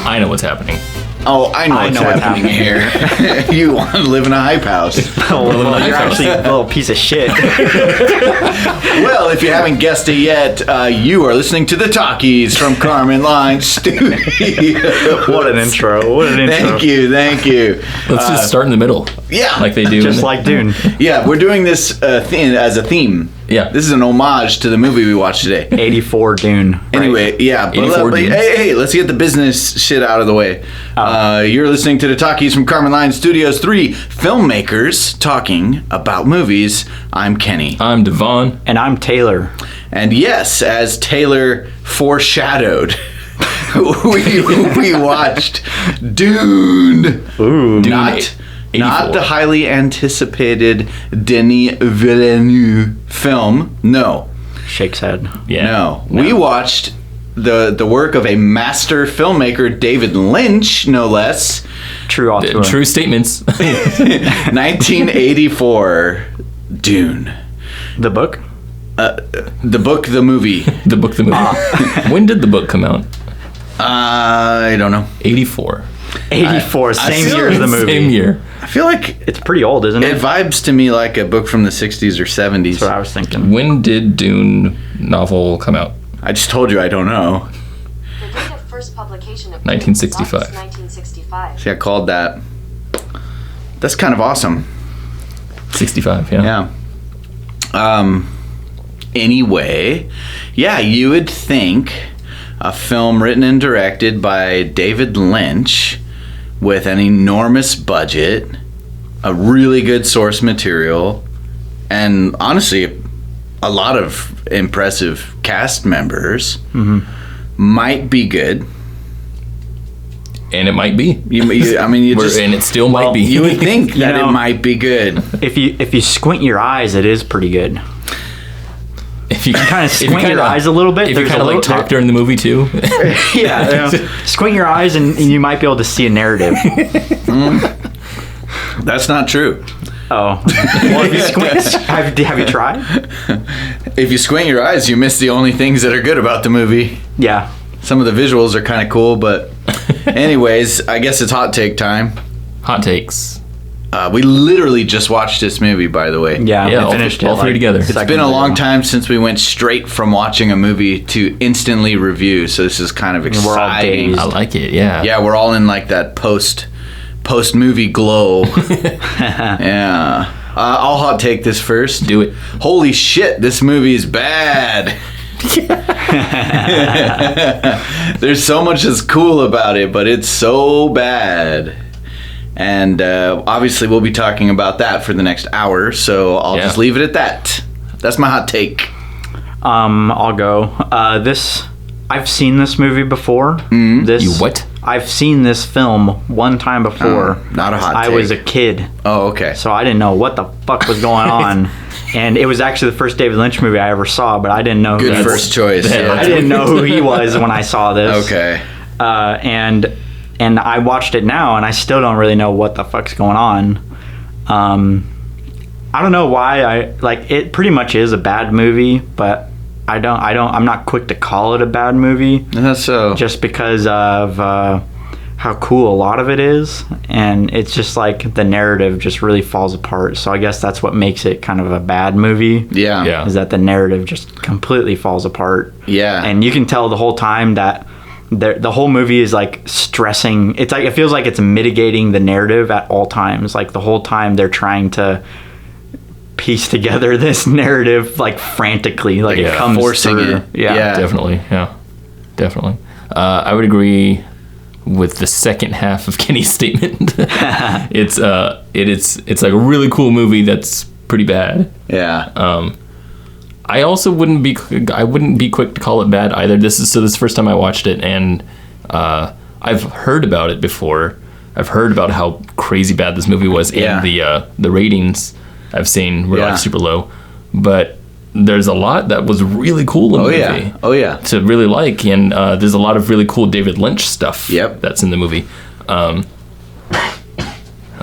I know what's happening. Oh, I know what's happening here. You want to live in a hype house. Well, you're actually a little piece of shit. Well, if you haven't guessed it yet, you are listening to the Talkies from Karman Line Studio. What an intro. Thank you. Let's just start in the middle. Yeah. Like they do. Just like Dune. Yeah, we're doing this as a theme. Yeah. This is an homage to the movie we watched today. 84 Dune. Right? Anyway, yeah. But 84 Dunes. hey, let's get the business shit out of the way. You're listening to the Talkies from Karman Line Studios, 3 filmmakers talking about movies. I'm Kenny. I'm Devon. And I'm Taylor. And yes, as Taylor foreshadowed, we watched Dune. Ooh. Dune Not 84. the highly anticipated Denis Villeneuve film. No. Shakes head. Yeah. No. We watched the work of a master filmmaker, David Lynch, no less. True author. True statements. 1984, Dune. The book? The book, the movie. The book, the movie. When did the book come out? I don't know. 84. 84, same feel year as the movie. Same year. I feel like It's pretty old, isn't it it? vibes to me like a book from the 60s or 70s. That's what I was thinking. When did Dune novel come out? I just told you I don't know. The date of first publication of 1965. August 1965. See, I called that. That's kind of awesome. 65, yeah. Yeah. Anyway, yeah, you would think a film written and directed by David Lynch with an enormous budget, a really good source material, and honestly, a lot of impressive cast members might be good. And it might be. I mean, you just And it still might be. you would think You that know, it might be good. If you squint your eyes, it is pretty good. If you Kind of squint your eyes a little bit. If you there's kind a of like little- talk during the movie too. Yeah. Squint your eyes and you might be able to see a narrative. That's not true. Oh. Well, if you squint, have you tried? If you squint your eyes, you miss the only things that are good about the movie. Yeah. Some of the visuals are kind of cool, but anyways, I guess it's hot take time. Hot takes. We literally just watched this movie, by the way. Yeah. Yeah, we all finished three- it. all three together. It's It's been a long time since we went straight from watching a movie to instantly review, so this is kind of We're all exciting. dazed. I like it, yeah. Yeah, we're all in like that post movie glow. Yeah. I'll hot take this first. Do it. Holy shit, this movie is bad. There's so much that's cool about it, but it's so bad. And obviously we'll be talking about that for the next hour, so I'll just leave it at that. That's my hot take. I'll go. I've seen this movie before. This You what? I've seen this film one time before. Not a hot I take. was a kid, Oh, okay. so I didn't know what the fuck was going on. And it was actually the first David Lynch movie I ever saw, but I didn't know Good who first choice. Yeah. I didn't know who he was when I saw this. Okay. And I watched it now, and I still don't really know what the fuck's going on. I don't know why it pretty much is a bad movie, but I'm not quick to call it a bad movie That's so. just because of how cool a lot of it is, and it's just like the narrative just really falls apart. So I guess that's what makes it kind of a bad movie. Yeah. Yeah. Is that the narrative just completely falls apart. Yeah. And you can tell the whole time that the whole movie is like stressing. It's like it feels like it's mitigating the narrative at all times. Like the whole time they're trying to piece together this narrative like frantically, like it comes forcing through. it. Yeah. Definitely, yeah. Definitely. I would agree with the second half of Kenny's statement. It's like a really cool movie that's pretty bad. Yeah. I also wouldn't be quick to call it bad either. This is the first time I watched it, and I've heard about it before. I've heard about how crazy bad this movie was, Yeah. and the ratings I've seen were Yeah. like super low. But there's a lot that was really cool in the movie. Yeah. Oh yeah. To really like, and there's a lot of really cool David Lynch stuff. Yep. That's in the movie. How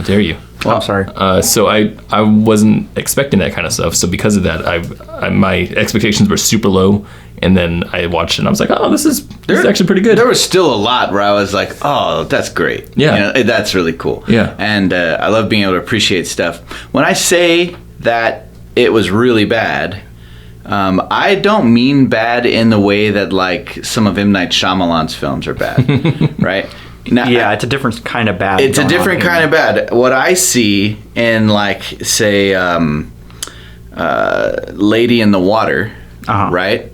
dare you? Oh, I'm sorry. So I wasn't expecting that kind of stuff. So because of that, my expectations were super low, And then I watched it and I was like, oh, this is actually pretty good. There was still a lot where I was like, oh, that's great. Yeah. That's really cool. Yeah. And I love being able to appreciate stuff. When I say that it was really bad, I don't mean bad in the way that like some of M. Night Shyamalan's films are bad, right? Now, Yeah, it's a different kind of bad. it's a going on different here. kind of bad. What I see in like say Lady in the Water, right,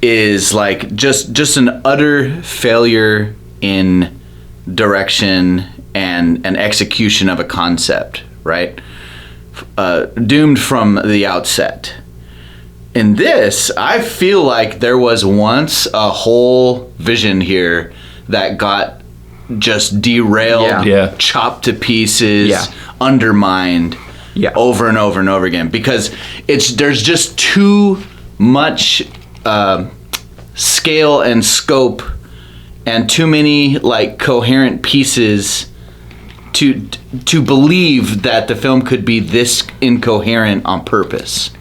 is like just an utter failure in direction and an execution of a concept, right? Doomed from the outset. In this, I feel like there was once a whole vision here that got just derailed, Yeah. chopped to pieces, Yeah. undermined over and over and over again, because there's just too much scale and scope and too many like coherent pieces to believe that the film could be this incoherent on purpose.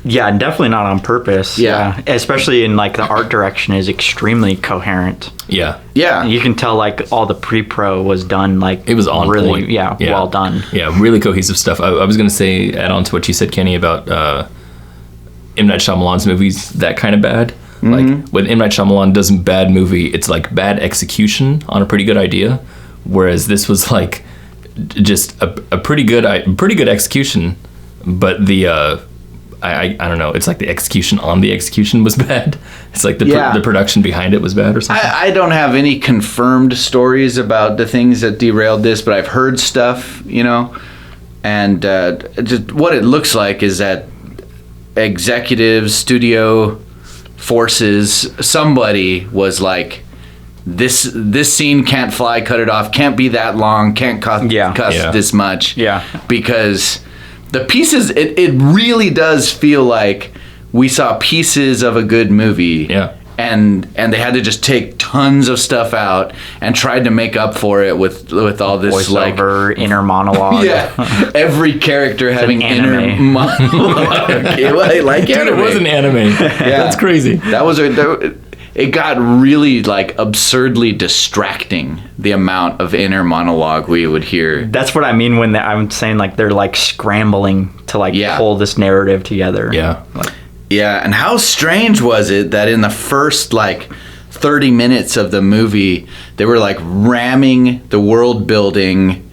Yeah, definitely not on purpose. Yeah. Especially in like the art direction is extremely coherent. Yeah. Yeah. You can tell like all the pre-pro was done like It was on really, point. Yeah, well done. Yeah, really cohesive stuff. I was going to say, add on to what you said, Kenny, about M. Night Shyamalan's movies, that kind of bad. Like, when M. Night Shyamalan does a bad movie, it's like bad execution on a pretty good idea. Whereas this was like just a pretty good execution, but the I don't know. It's like the execution on the execution was bad. It's like the production behind it was bad or something. I don't have any confirmed stories about the things that derailed this, but I've heard stuff, and just what it looks like is that executives, studio forces, somebody was like, this scene can't fly, cut it off, can't be that long, can't cost this much. Yeah. Because the pieces, it really does feel like we saw pieces of a good movie. Yeah. And they had to just take tons of stuff out and tried to make up for it with all this Voiceover, inner monologue. Yeah, every character having inner anime. monologue. Like Dude, anime. it was an anime. That's crazy. It got really like absurdly distracting, the amount of inner monologue we would hear. That's what I mean when I'm saying like they're like scrambling to like pull this narrative together. Yeah. Yeah, and how strange was it that in the first like 30 minutes of the movie, they were like ramming the world building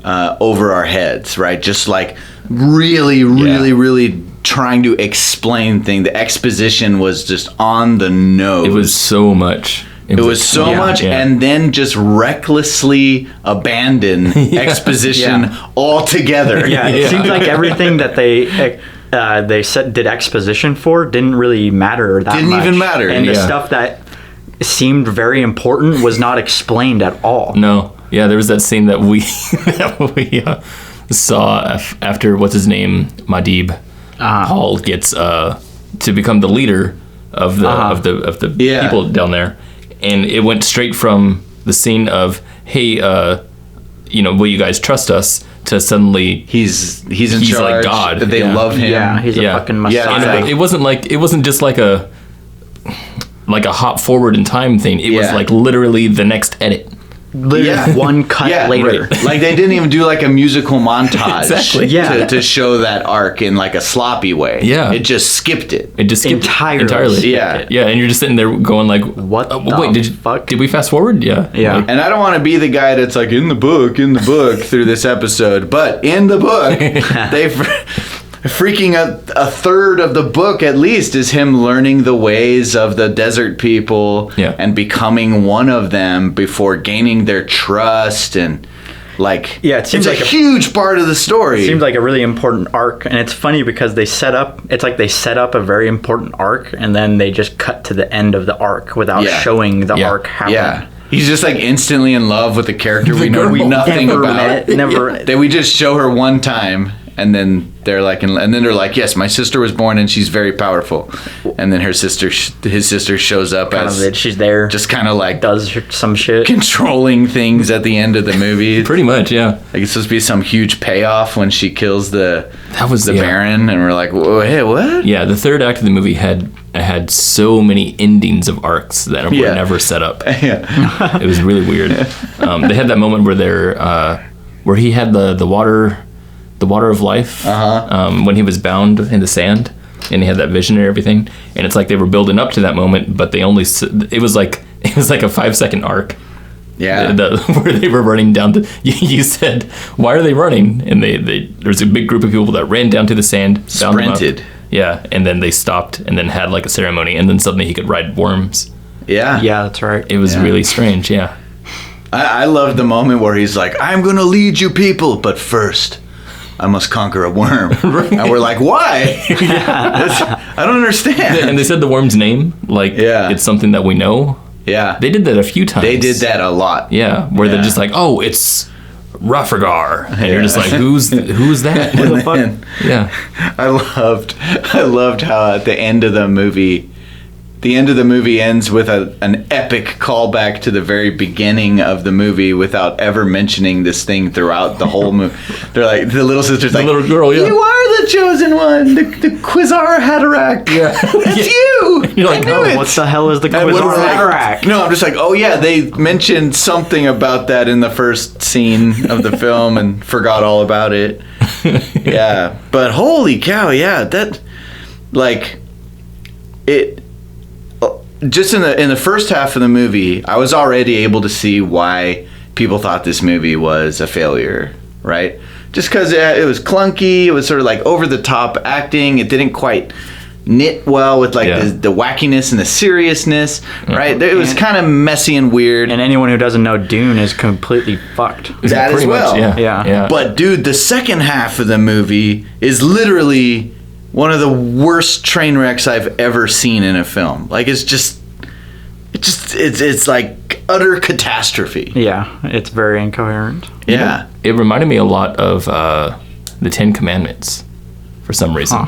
over our heads, right? Just like really trying to explain things. The exposition was just on the nose. It was so much. It was so much, and then just recklessly abandon exposition altogether. Yeah, it seems like everything that they said did exposition for didn't really matter that much. Didn't even matter. And the stuff that seemed very important was not explained at all. No. Yeah, there was that scene that we saw after what's his name, Madib Hall gets to become the leader of the people down there, and it went straight from the scene of hey, will you guys trust us, to suddenly he's in charge. Like God. They love him. Yeah, he's a fucking messiah. And it wasn't just like a hop forward in time thing. It was like literally the next edit. Literally one cut later. Right. Like they didn't even do like a musical montage Exactly. to show that arc in like a sloppy way. Yeah. It just skipped it. It just skipped entirely. Yeah. Yeah, and you're just sitting there going like, what the wait, fuck? Did we fast forward? Yeah. Yeah. Like, And I don't want to be the guy that's like in the book through this episode, but in the book, they freaking a third of the book at least is him learning the ways of the desert people and becoming one of them before gaining their trust, and like it seems it's like a huge part of the story. It seems like a really important arc, and it's funny because they set up a very important arc and then they just cut to the end of the arc without showing the arc happen. Yeah. He's just like instantly in love with the character we know nothing about. That we just show her one time, and then they're like, yes, my sister was born and she's very powerful. And then his sister shows up she's there, just kind of like does some shit, controlling things at the end of the movie. Pretty much, yeah. Like it's supposed to be some huge payoff when she kills the Baron, and we're like, whoa, hey, what? Yeah, the third act of the movie had I had so many endings of arcs that were never set up. Yeah. It was really weird. They had that moment where where he had the water of life when he was bound in the sand, and he had that vision and everything. And it's like they were building up to that moment, but it was like a 5-second arc. Yeah. Where they were running down you said, why are they running? And there's a big group of people that ran down to the sand, Sprinted. Yeah, and then they stopped and then had like a ceremony, and then suddenly he could ride worms. Yeah. Yeah, that's right. It was really strange, yeah. I loved the moment where he's like, I'm going to lead you people, but first, I must conquer a worm. And we're like, why? I don't understand. And they said the worm's name, like it's something that we know. Yeah. They did that a few times. They did that a lot. Yeah, where they're just like, oh, it's Rafragar. And you're just like, who's that? What the fuck? Yeah. I loved how at the end of the movie ends with an epic callback to the very beginning of the movie without ever mentioning this thing throughout the whole movie. They're like, the little sister's like, little girl, you are the chosen one, the Quasar Haderach. Yeah. It's you. You're like, I knew it. What the hell is the And Quasar we're like- Haderach? No, I'm just like, oh yeah, they mentioned something about that in the first scene of the film and forgot all about it. Yeah, but holy cow, yeah, that like it. Just in the first half of the movie, I was already able to see why people thought this movie was a failure, right? Just because it was clunky, it was sort of like over the top acting. It didn't quite knit well with like the wackiness and the seriousness, right? It was kind of messy and weird. And anyone who doesn't know Dune is completely fucked. That as Pretty much, well. Yeah. But dude, the second half of the movie is literally one of the worst train wrecks I've ever seen in a film. Like it's like utter catastrophe. Yeah, it's very incoherent. Yeah. It reminded me a lot of the 10 Commandments for some reason. Huh.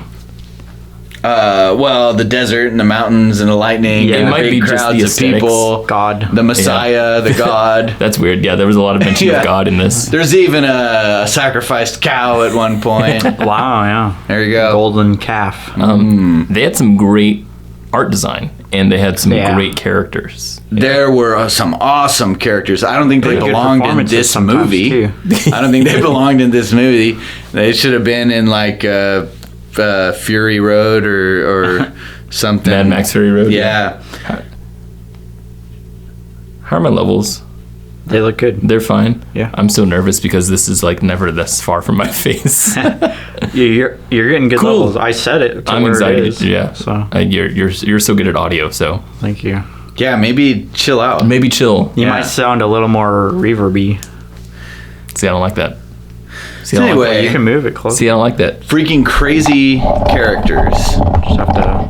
Well, the desert and the mountains and the lightning Yeah, and it the might big be just crowds the of aesthetics. people. God. The Messiah, the God. That's weird. Yeah, there was a lot of mention Yeah. of God in this. There's even a sacrificed cow at one point. Wow, yeah. There you go. Golden calf. They had some great art design, and they had some Yeah. great characters. There were some awesome characters. I don't think they Pretty good belonged in performances this sometimes, movie. too. I don't think they belonged in this movie. They should have been in like Fury Road or something. Mad Max Fury Road. Yeah. How are my levels? They look good. They're fine. Yeah. I'm so nervous because this is like never this far from my face. You're getting good Cool. levels. I said it. To I'm where excited. It is, Yeah. So You're so good at audio, so thank you. Yeah, maybe chill out. maybe chill. You Yeah. might sound a little more reverby. See, I don't like that. See, So I don't like anyway, You can move it close. See, I don't like that. freaking crazy characters. Just have to.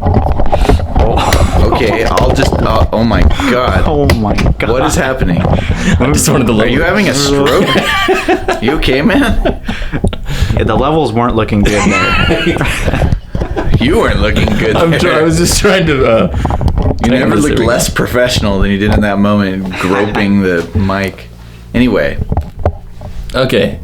Okay, oh my god. Oh my god. What is happening? I just wanted to. Are you having a stroke? You okay, man? Yeah, the levels weren't looking good there. You weren't looking good. I was just trying to. You never There looked we go. less professional than you did in that moment, groping the mic. Anyway, Okay.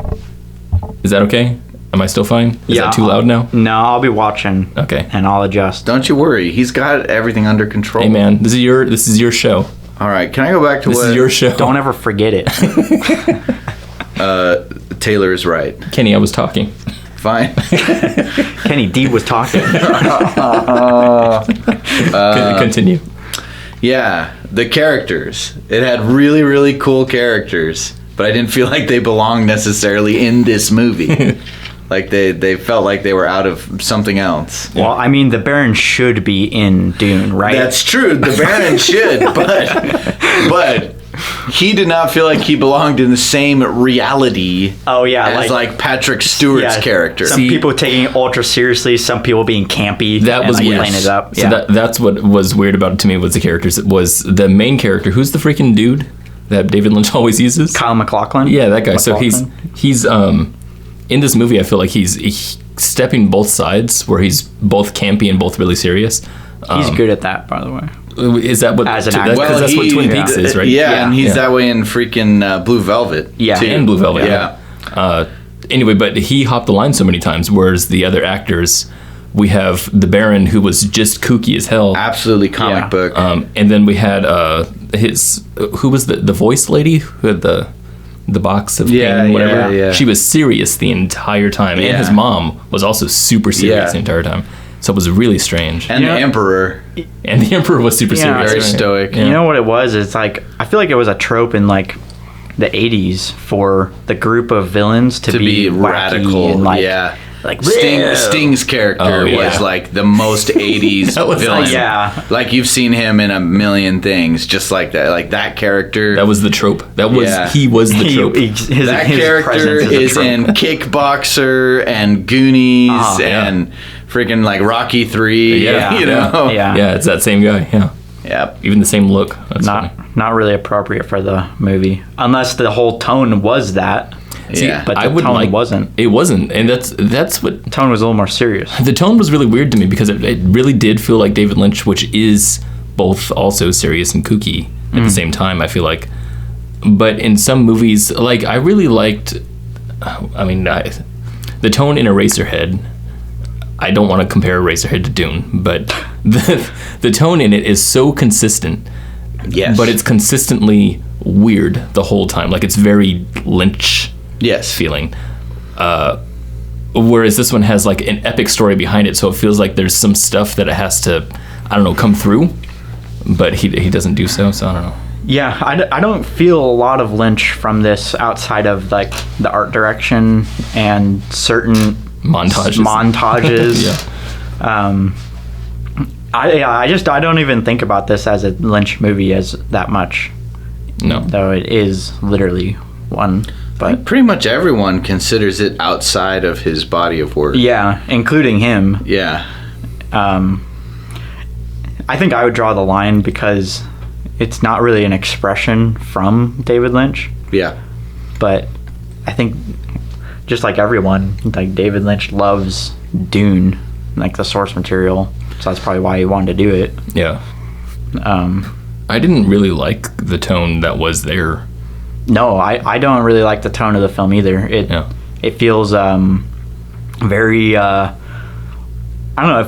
Is that okay? Am I still fine? Is Yeah. that too loud now? No, I'll be watching. Okay. And I'll adjust. don't you worry. He's got everything under control. Hey man, this is your show. All right, can I go back to This what is your show. Don't ever forget it. Taylor is right? Kenny, I was talking. Fine. Kenny D was talking. Continue. Yeah, the characters. It had really, really cool characters, but I didn't feel like they belonged necessarily in this movie. Like they felt like they were out of something else. Well, I mean, the Baron should be in Dune, right? That's true. The Baron should, but he did not feel like he belonged in the same reality Oh yeah, as like Patrick Stewart's yeah, character. Some people taking it ultra seriously, some people being campy. That and, was like, weird. playing it up. So Yeah. that's what was weird about it to me was the characters. It was the main character. Who's the freaking dude that David Lynch always uses? Kyle MacLachlan. Yeah, that guy. So MacLachlan. he's in this movie. I feel like he's stepping both sides, where he's both campy and both really serious. He's good at that, by the way. Is that what? As an that's, actor. 'cause that's what he- Twin Peaks is, right? Yeah, Yeah. and he's Yeah. that way in freaking Blue Velvet. Yeah. too. And Blue Velvet. Yeah. Anyway, but he hopped the line so many times, whereas the other actors We have the Baron, who was just kooky as hell. Absolutely comic book. And then we had who was the voice lady who had the box of pain, whatever. Yeah. She was serious the entire time, and his mom was also super serious the entire time. So it was really strange. And the Emperor. And the Emperor was super serious. Very stoic. You know what it was? It's like, I feel like it was a trope in like the 80s for the group of villains to be radical. And like, like Sting's character was like the most 80s villain. Like you've seen him in a million things just like that. Like that character. That was the trope. That was he was the trope. That character is in Kickboxer and Goonies and freaking like Rocky 3. You know? Yeah, it's that same guy. Yeah. Yep. Even the same look. That's not really appropriate for the movie, unless the whole tone was that. See, but the tone wasn't. It wasn't, and that's what the tone was a little more serious. The tone was really weird to me because it really did feel like David Lynch, which is both also serious and kooky at the same time. I feel like, but in some movies, like I really liked. The tone in Eraserhead. I don't want to compare Eraserhead to Dune, but the tone in it is so consistent. Yes. But it's consistently weird the whole time. Like it's very Lynch. Feeling. Whereas this one has like an epic story behind it, so it feels like there's some stuff that it has to, I don't know, come through. But he doesn't do so I don't know. Yeah, I don't feel a lot of Lynch from this outside of like the art direction and certain montages. I don't even think about this as a Lynch movie as that much. No. Though it is literally one. But pretty much everyone considers it outside of his body of work. Yeah, including him. Yeah. I think I would draw the line because it's not really an expression from David Lynch. Yeah. But I think just like everyone, like David Lynch loves Dune, like the source material. So that's probably why he wanted to do it. Yeah. I didn't really like the tone that was there. No, I don't really like the tone of the film either. It feels very I don't know,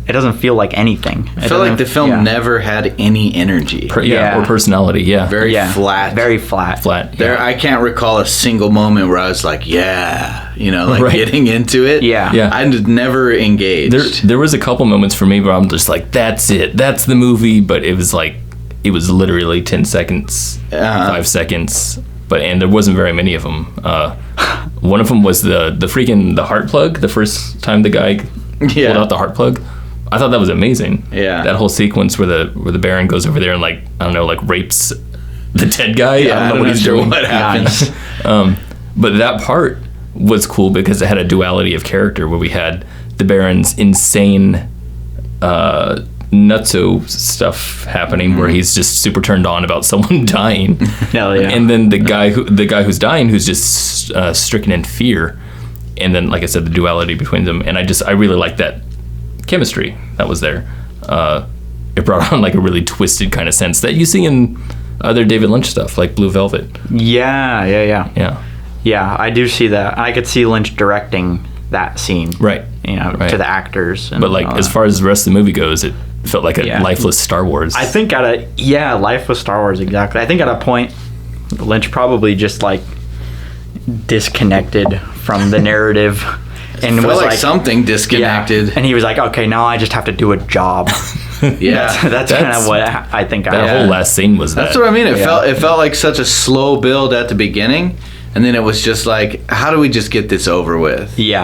it doesn't feel like anything. I feel like the film never had any energy. Or personality, Very flat. Very flat. I can't recall a single moment where I was like, getting into it. Yeah. I never engaged. There was a couple moments for me where I'm just like, that's it. That's the movie. But it was like, it was literally 10 seconds, 5 seconds. And there wasn't very many of them. One of them was the heart plug. The first time the guy pulled out the heart plug. I thought that was amazing. Yeah. That whole sequence where the Baron goes over there and like, I don't know, like rapes the dead guy. I don't know what he's doing. What happens. But that part was cool because it had a duality of character where we had the Baron's insane nutso stuff happening where he's just super turned on about someone dying. Hell yeah. And then the guy who's dying who's just stricken in fear. And then, like I said, the duality between them. And I really liked that chemistry that was there. It brought on like a really twisted kind of sense that you see in other David Lynch stuff, like Blue Velvet. Yeah, I do see that. I could see Lynch directing that scene. Right. To the actors. But like, as far as the rest of the movie goes, it felt like a lifeless Star Wars. I think lifeless Star Wars, exactly. I think at a point, Lynch probably just like disconnected from the narrative and felt was like something disconnected. And he was like, okay, now I just have to do a job. That's kind of what I think. That whole last scene was That's what I mean. It felt like such a slow build at the beginning, and then it was just like, how do we just get this over with? Yeah,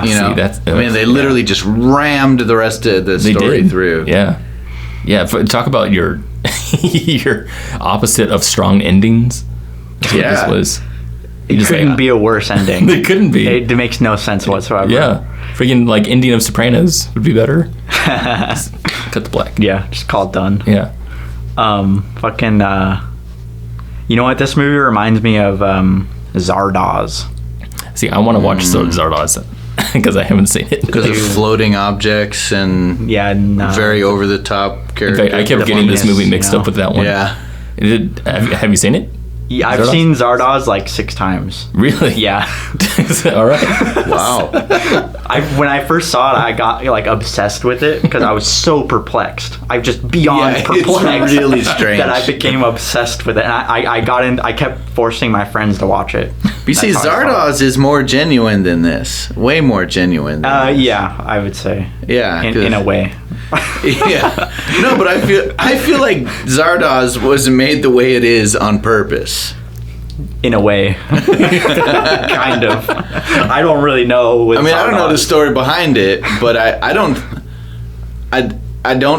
they literally just rammed the rest of the story through. Yeah. Talk about your your opposite of strong endings. That's what this was. It couldn't be a worse ending. It couldn't be. It makes no sense whatsoever. Yeah. Freaking like ending of Sopranos would be better. Cut the black. Yeah, just call it done. Yeah. You know what this movie reminds me of? Zardoz. See, I want to watch Zardoz because I haven't seen it. Because of floating objects and very over the top characters. In fact, I kept getting this movie mixed up with that one. Yeah. Have you seen it? Yeah, I've seen Zardoz like 6 times. Really? Yeah. All right. Wow. When I first saw it, I got like obsessed with it because I was so perplexed. I just beyond Yeah, perplexed. it's really strange. That I became obsessed with it. And I got in. I kept forcing my friends to watch it. You see, That's how I saw it. Zardoz is more genuine than this. Way more genuine than this. Yeah, I would say. Yeah, In a way. Yeah. No, but I feel like Zardoz was made the way it is on purpose. In a way. Kind of. I don't really know. With I mean, I don't know the Zardoz. story behind it, but I don't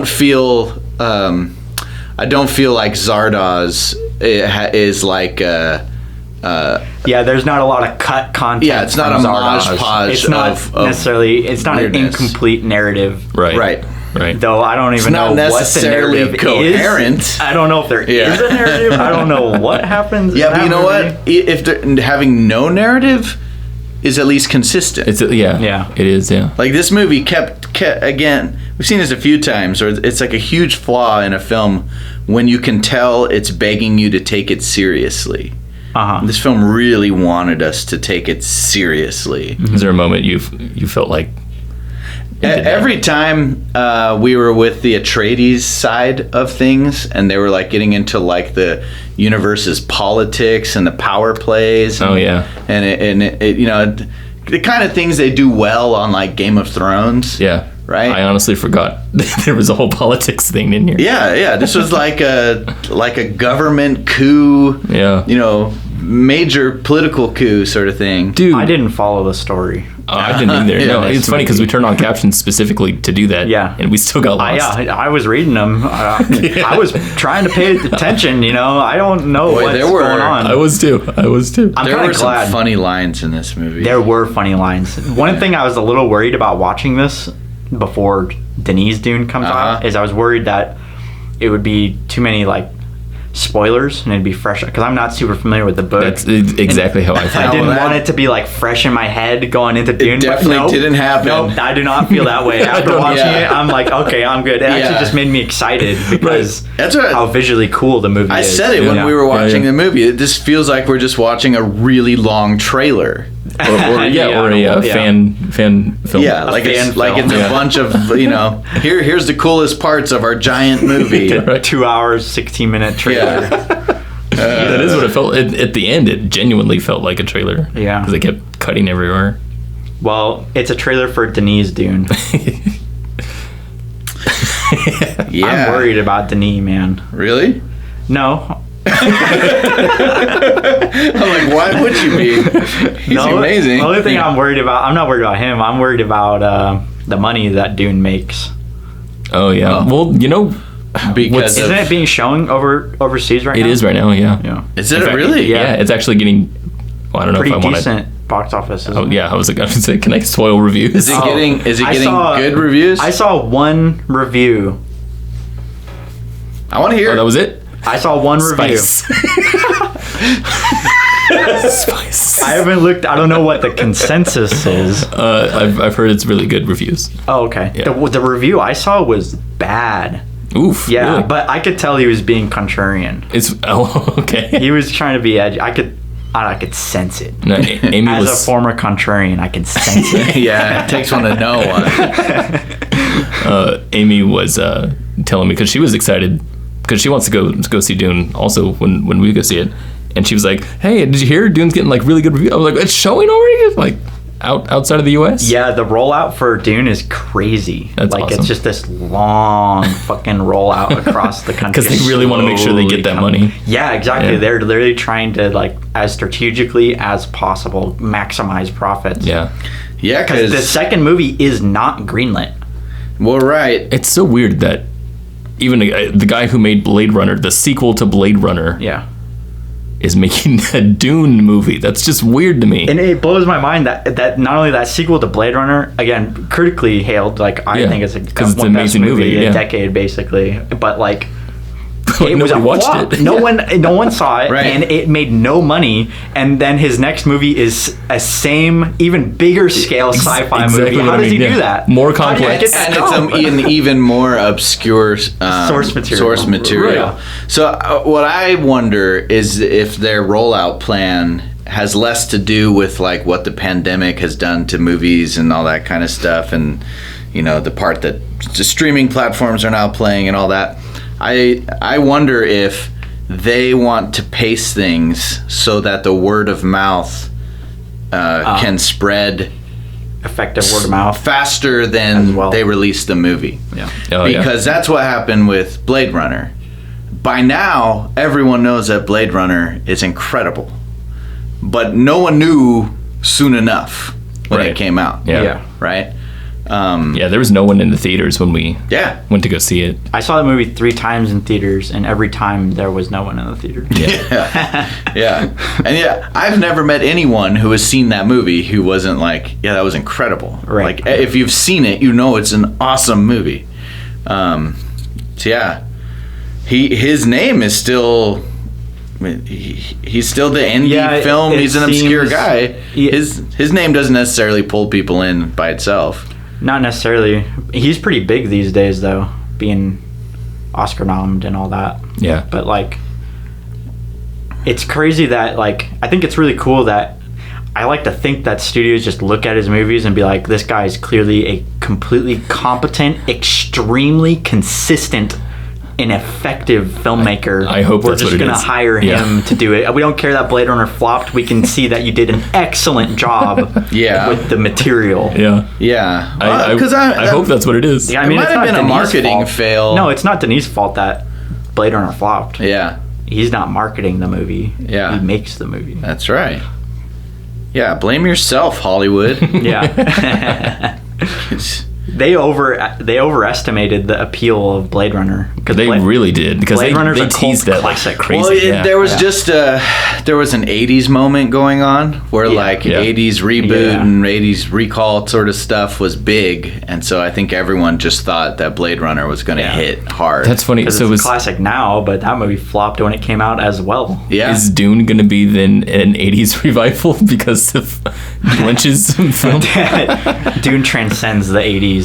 feel like Zardoz is like Yeah, there's not a lot of cut content. Yeah, it's not from a Zardoz. moshpodge It's not of necessarily. It's not an weirdness. incomplete narrative. Right. Though I don't even It's not know what the necessarily narrative coherent. is. I don't know if there is Yeah. a narrative. I don't know what happens. Yeah, in but that you know movie. what? If having no narrative is at least consistent. Yeah. It is. Yeah. Like this movie kept again. We've seen this a few times, or it's like a huge flaw in a film when you can tell it's begging you to take it seriously. This film really wanted us to take it seriously. Is there a moment you felt like Every time we were with the Atreides side of things, and they were like getting into like the universe's politics and the power plays. Oh yeah, and it you know the kind of things they do well on like Game of Thrones. Yeah, right. I honestly forgot there was a whole politics thing in here. Yeah. This was like a government coup. Yeah, you know, major political coup sort of thing. Dude, I didn't follow the story. I didn't either. Yeah, No, it's funny because we turned on captions specifically to do that. Yeah. and we still got lost. I was reading them. I was trying to pay attention. You know, I don't know what's going on. I was too. I'm There kind were of some glad. funny lines in this movie. There were funny lines. One thing I was a little worried about watching this before Denis Dune comes out is I was worried that it would be too many like spoilers and it'd be fresh because I'm not super familiar with the book. That's exactly how I felt. I didn't want it to be like fresh in my head going into Dune. It definitely didn't happen. Nope, I do not feel that way. After watching it, I'm like, okay, I'm good. It actually just made me excited because That's what how visually cool the movie I is. said it when we were watching the movie. This feels like we're just watching a really long trailer. or a fan film. Yeah, like it's film. a bunch of here's the coolest parts of our giant movie. 2 hours, 16-minute trailer. That is what it felt. At the end, it genuinely felt like a trailer. Yeah, because they kept cutting everywhere. Well, it's a trailer for Denis Dune. Yeah, I'm worried about Denis, man. Really? No. I'm like, why would you be? He's amazing. The only thing I'm worried about, I'm not worried about him. I'm worried about the money that Dune makes. Oh yeah. Well, because isn't it being shown overseas right now? It is right now. Yeah. Yeah. Is it really? Yeah. It's actually getting. Well, I don't know Pretty if I want decent box office. Oh yeah, I was gonna say, can I spoil reviews? Is it getting good reviews? I saw one review. I want to hear. Oh, that was it. I saw one review. Spice. I haven't looked. I don't know what the consensus is. I've heard it's really good reviews. Oh, okay. Yeah. The review I saw was bad. Oof. Yeah, really? but I could tell he was being contrarian. Okay. He was trying to be edgy. I could sense it. No, Amy As was a former contrarian, I can sense it. Yeah, it takes one to know one. Amy was telling me because she was excited because she wants to go see Dune also when we go see it, and she was like, "Hey, did you hear Dune's getting like really good reviews?" I was like, "It's showing already, like outside of the U.S." Yeah, the rollout for Dune is crazy. That's awesome. It's just this long fucking rollout across the country. Because they really want to make sure they get that money. Yeah, exactly. Yeah. They're literally trying to like as strategically as possible maximize profits. Yeah. Yeah, Because the because second movie is not greenlit. well, right. It's so weird that even the guy who made Blade Runner, the sequel to Blade Runner, Yeah. is making a Dune movie. That's just weird to me. And it blows my mind that not only that sequel to Blade Runner, again, critically hailed, like I Yeah, think it's 'cause it's an one best amazing movie, in yeah. a decade, basically. But like, it was a Nobody watched flop. it. No one saw it, Right. and it made no money. And then his next movie is a same, even bigger scale sci-fi exactly movie. what How I does he mean, do yeah. that? More How do you complex. get that And it's job? an even more obscure Source material. Source material. Right. So what I wonder is if their rollout plan has less to do with like what the pandemic has done to movies and all that kind of stuff, and the part that the streaming platforms are now playing and all that. I wonder if they want to pace things so that the word of mouth can spread Effective word of mouth. faster As than well. they release the movie. Yeah. Oh, yeah. Because that's what happened with Blade Runner. By now, everyone knows that Blade Runner is incredible. But no one knew soon enough when Right. it came out. Yeah. Right? Yeah, there was no one in the theaters when we Yeah. went to go see it. I saw the movie 3 times in theaters, and every time there was no one in the theater. Yeah. And yeah, I've never met anyone who has seen that movie who wasn't like, yeah, that was incredible. Right. Like, if you've seen it, you know it's an awesome movie. So yeah. His name is still... he's still the indie Yeah, film. it He's an obscure seems- guy. Yeah. His name doesn't necessarily pull people in by itself. Not necessarily. He's pretty big these days, though, being Oscar nommed and all that. Yeah. But like, it's crazy that like I think it's really cool that I like to think that studios just look at his movies and be like, this guy is clearly a completely competent, extremely consistent, and effective filmmaker. I hope we're that's just what it gonna is. hire Yeah. him to do it. We don't care that Blade Runner flopped. We can see that you did an excellent job Yeah. with the material. Yeah. Yeah. I, I hope that's what it is. Yeah, I It mean, might it's have not been a Denis' marketing fault. fail. No, it's not Denis' fault that Blade Runner flopped. Yeah. He's not marketing the movie. Yeah. He makes the movie. That's right. Yeah, blame yourself, Hollywood. Yeah. They overestimated the appeal of Blade Runner. 'Cause They really did, because Blade they Runner's a teased cult that like classic. crazy. Well, yeah. there was just there was an 80s moment going on where like Yeah. 80s reboot Yeah. and 80s recall sort of stuff was big, and so I think everyone just thought that Blade Runner was going to Yeah. hit hard. That's funny. Because So it's was classic now, but that movie flopped when it came out as well. yeah. is Dune gonna be then an 80s revival because of Lynch's film? Dune transcends the 80s.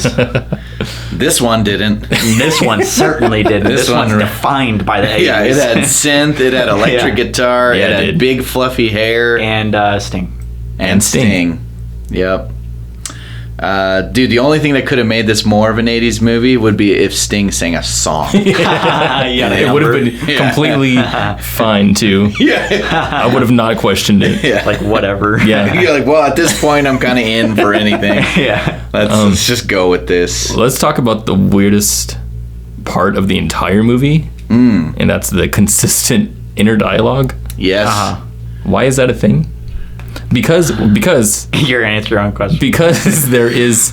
This one didn't. This one certainly didn't. This This one's one- defined by the 80s. Yeah, it had synth, it had electric Yeah. guitar, Yeah, it it had did. big fluffy hair, and Sting. and Sting. Yep. Dude, the only thing that could have made this more of an 80s movie would be if Sting sang a song. It would have been completely fine too. Yeah. I would have not questioned it. Yeah. Like whatever. Yeah. You're like, well, at this point, I'm kind of in for anything. Yeah. Let's just go with this. Let's talk about the weirdest part of the entire movie, and that's the consistent inner dialogue. Yes. Uh-huh. Why is that a thing? Because You're gonna answer your own question. because there's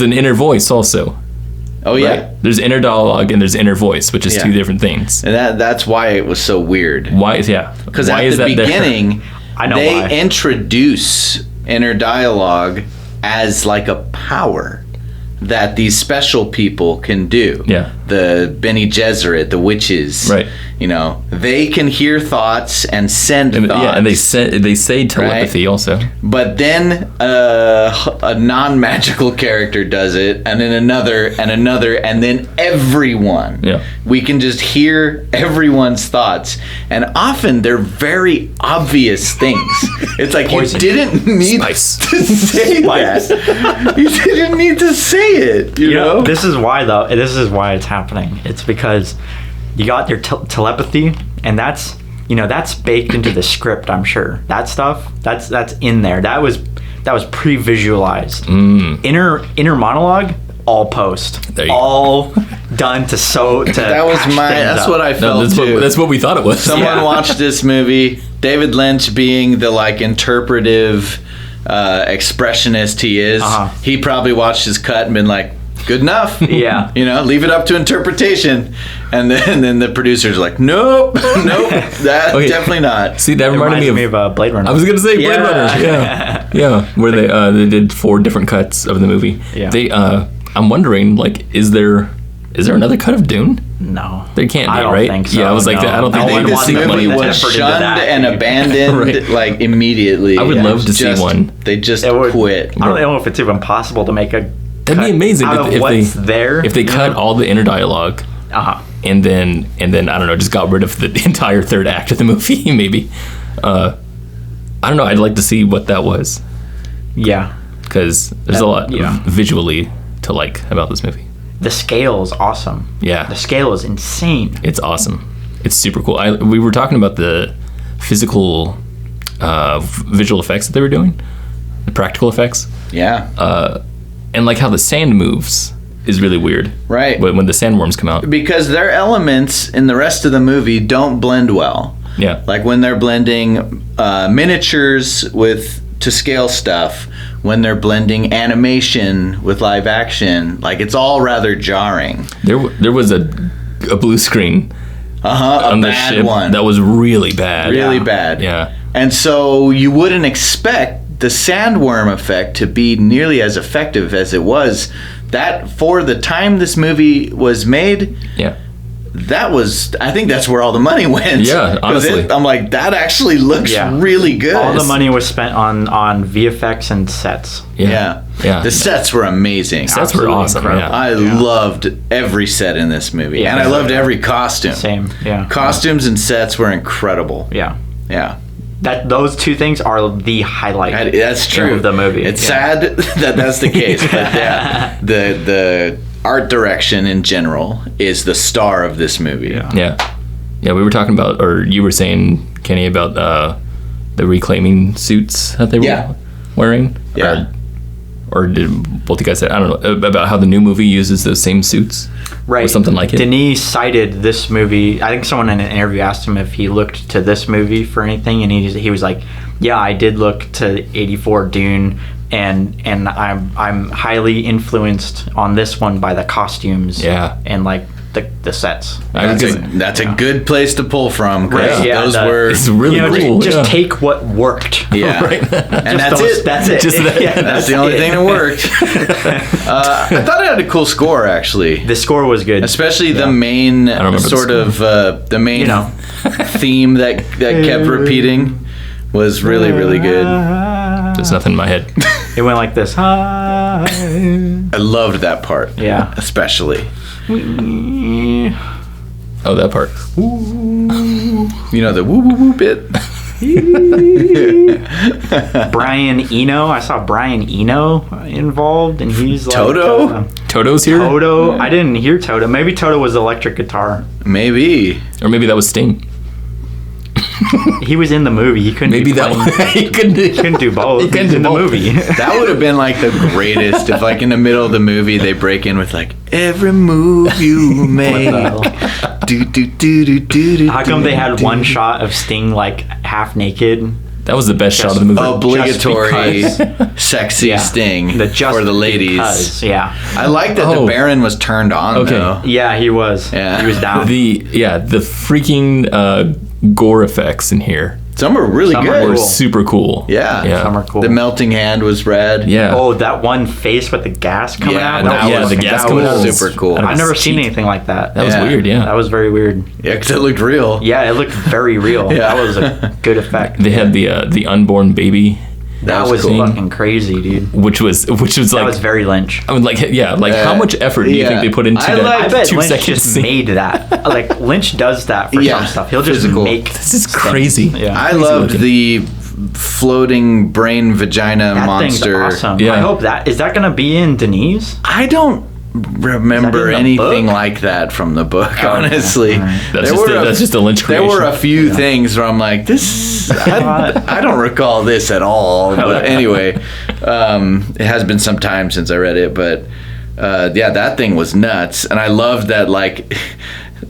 an inner voice also. Oh, yeah. Right? There's inner dialogue and there's inner voice, which is Yeah. two different things. And that's why it was so weird. Why is Because why at is the that there? beginning, I know they why. introduce inner dialogue as like a power that these special people can do. Yeah. The Bene Gesserit, the witches. Right. You know, they can hear thoughts and send And, thoughts. yeah, and they say telepathy also. But then a non-magical character does it, and then another, and then everyone. Yeah. We can just hear everyone's thoughts, and often they're very obvious things. It's like Poison. you didn't need Spice. to say that. You didn't need to say it. You know? This is why though. This is why it's happening. It's because you got your telepathy, and that's baked into the script. I'm sure that stuff that's in there. That was pre-visualized. Inner monologue, all post, There you go. all done to That was patch things that's up. what I felt too. That's what we thought it was. Someone Yeah. watched this movie. David Lynch, being the like interpretive expressionist he is, Uh-huh. he probably watched his cut and been like, "Good enough." Yeah. You know, leave it up to interpretation. And then the producers are like, "Nope, that Okay. definitely not." See, that It reminded reminds me of. Blade Runner. I was gonna say Blade Yeah. Runner. Yeah, yeah. Where they did 4 different cuts of the movie. Yeah. They I'm wondering, like, is there another cut of Dune? No, They can't be, I don't right? think so. Yeah, I was like, no. I don't think No they one could This wants see to one. put movie the was effort into shunned that, and dude. abandoned Right. like immediately. I would and love to see just- one. They just It would- quit. I don't know if it's even possible to make a. That'd be amazing out of if what's they there. if they cut all the inner dialogue Uh-huh. and then I don't know, just got rid of the entire third act of the movie. Maybe. I don't know. I'd like to see what that was Yeah. because there's a lot yeah. visually to like about this movie. The scale is awesome. Yeah. The scale is insane. It's awesome. It's super cool. We were talking about the physical visual effects that they were doing, the practical effects, Yeah. and like how the sand moves is really weird. Right. When the sandworms come out. Because their elements in the rest of the movie don't blend well. Yeah. Like when they're blending miniatures to scale stuff, when they're blending animation with live action, like it's all rather jarring. There was a blue screen A on the bad ship one. that was really bad. Really Yeah. bad. Yeah. And so you wouldn't expect the sandworm effect to be nearly as effective as it was. That for the time this movie was made, Yeah. I think that's where all the money went. Yeah, 'Cause honestly. I'm like, that actually looks Yeah. really good. All the money was spent on VFX and sets. Yeah. Yeah. The sets were amazing. Sets were Absolutely awesome. incredible. Yeah. I loved every set in this movie. Yeah. And I loved every costume. Same. Yeah. Costumes and sets were incredible. Yeah. Yeah. Those two things are the highlight. That's true. Of the movie. It's Yeah. sad that that's the case, but yeah, the art direction in general is the star of this movie. Yeah. Yeah. We were talking about, or you were saying, Kenny, about the reclaiming suits that they were Yeah. wearing. Yeah. Or did both you guys say? I don't know about how the new movie uses those same suits, Right. or something like it. Denis cited this movie. I think someone in an interview asked him if he looked to this movie for anything, and he was like, "Yeah, I did look to '84 Dune, and I'm highly influenced on this one by the costumes, Yeah. and like the sets." That's a good place to pull from. 'Cause Right, yeah, those the- were It's really cool. Just yeah. take what worked. yeah, and that's Those- it. That's it. Just that- Yeah, That's the only it. thing that worked. I thought it had a cool score actually. The score was good. Especially the main remember the sort of the main You know. theme that kept repeating was really good. There's nothing in my head. It went like this. Hi. I loved that part. Yeah. Especially. Oh, that part. You know the woo woo woo bit. Brian Eno. I saw Brian Eno involved, and he's like Toto? Toto's here, Toto. I didn't hear Toto. Maybe Toto was electric guitar. Maybe. or maybe that was Sting. He was in the movie. He couldn't. Maybe be that playing- one. He couldn't do. couldn't do both. He couldn't He's do in the both. movie. That would have been like the greatest if, like, in the middle of the movie, they break in with like every move you make. Do do do do do do. How come they had one shot of Sting like half naked? That was the best shot of the movie. Obligatory Just sexy Sting Just for the ladies. because, yeah. I like that the Oh. Baron was turned on Okay. though. Yeah, he was. Yeah. He was down. the freaking gore effects in here Some were really Some were good. were Cool. super cool. Yeah. Some are cool. The melting hand was rad. Yeah. Oh, that one face with the gas coming Yeah, out. that yeah, was, the gas that coming was out was super cool. out of I've never seen cheap. anything like that. That was Yeah. weird. Yeah. That was very weird. Yeah, because it looked real. Yeah, it looked very real. Yeah. That was a good effect. They had the unborn baby, That was cool. fucking crazy, dude. which was That like was very Lynch. I mean, like how much effort do you Yeah. think they put into I that like- I bet 2 Lynch second just scene? made that. Like Lynch does that for Yeah, some stuff. He'll just physical. make. This is crazy. Yeah. I Crazy loved looking. the floating brain vagina That monster. thing's awesome. Yeah. I hope that is that gonna be in Denise. I don't remember Is that in the anything book? like that from the book, honestly. That's just a Lynch There were a creation. few things where I'm like, this, I don't recall this at all. But anyway, it has been some time since I read it, but yeah, that thing was nuts. And I loved that, like,